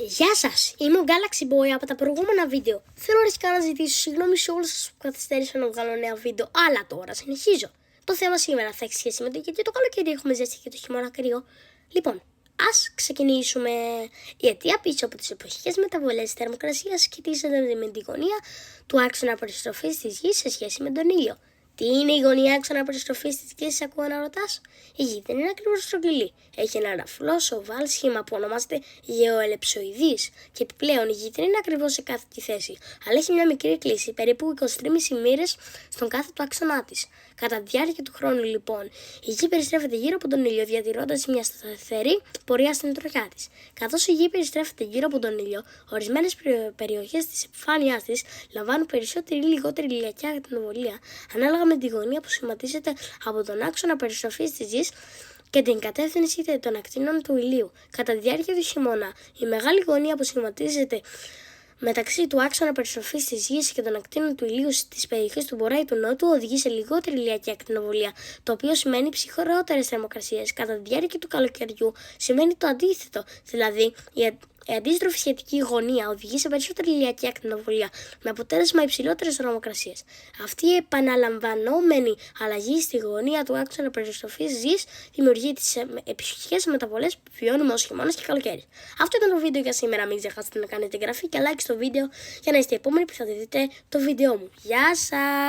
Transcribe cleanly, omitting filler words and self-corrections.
Γεια σας, είμαι ο Galaxy Boy από τα προηγούμενα βίντεο. Θέλω αρχικά να ζητήσω συγγνώμη σε όλους σας που καθυστέρησα να βγάλω νέα βίντεο, αλλά τώρα συνεχίζω. Το θέμα σήμερα θα έχει σχέση με το γιατί το καλοκαίρι έχουμε ζέστη και το χειμώνα κρύο. Λοιπόν, ας ξεκινήσουμε. Η αιτία πίσω από τις εποχικές μεταβολές της θερμοκρασίας σχετίζεται με την γωνία του άξονα περιστροφής της Γης σε σχέση με τον ήλιο. Τι είναι η γωνία άξονα περιστροφής της Γης, ακούω να ρωτάς? Η Γη δεν είναι ακριβώς στρογγυλή. Έχει ένα ραφλό, σοβάλ σχήμα που ονομάζεται γεωελεψοειδής. Και επιπλέον η Γη δεν είναι ακριβώς σε κάθε τη θέση, αλλά έχει μια μικρή κλίση, περίπου 23,5 μοίρες στον κάθε του άξονά της. Κατά τη διάρκεια του χρόνου, λοιπόν, η Γη περιστρέφεται γύρω από τον ήλιο, διατηρώντας μια σταθερή πορεία στην τροχιά της. Καθώς η Γη περιστρέφεται γύρω από τον ήλιο, ορισμένες περιοχές της επιφάνειάς της λαμβάνουν περισσότερη ή λιγότερη ηλιακή ακτινοβολία, ανάλογα με τη γωνία που σχηματίζεται από τον άξονα περιστροφής της Γης και την κατεύθυνση των ακτίνων του ηλίου. Κατά τη διάρκεια του χειμώνα, η μεγάλη γωνία που σχηματίζεται μεταξύ του άξονα περιστροφής της Γης και των ακτίνων του ηλίου στις περιοχές του Βορρά ή του Νότου οδηγεί σε λιγότερη ηλιακή ακτινοβολία, το οποίο σημαίνει ψυχρότερες θερμοκρασίες. Κατά τη διάρκεια του καλοκαιριού σημαίνει το αντίθετο, δηλαδή η αντίστροφη σχετική γωνία οδηγεί σε περισσότερη ηλιακή ακτινοβολία, με αποτέλεσμα υψηλότερες θερμοκρασίες. Αυτή η επαναλαμβανόμενη αλλαγή στη γωνία του άξονα περιστροφής της Γης δημιουργεί τις εποχικές μεταβολές που βιώνουμε ως χειμώνας και καλοκαίρι. Αυτό ήταν το βίντεο για σήμερα. Μην ξεχάσετε να κάνετε εγγραφή και like στο βίντεο για να είστε οι επόμενοι που θα δείτε το βίντεο μου. Γεια σας!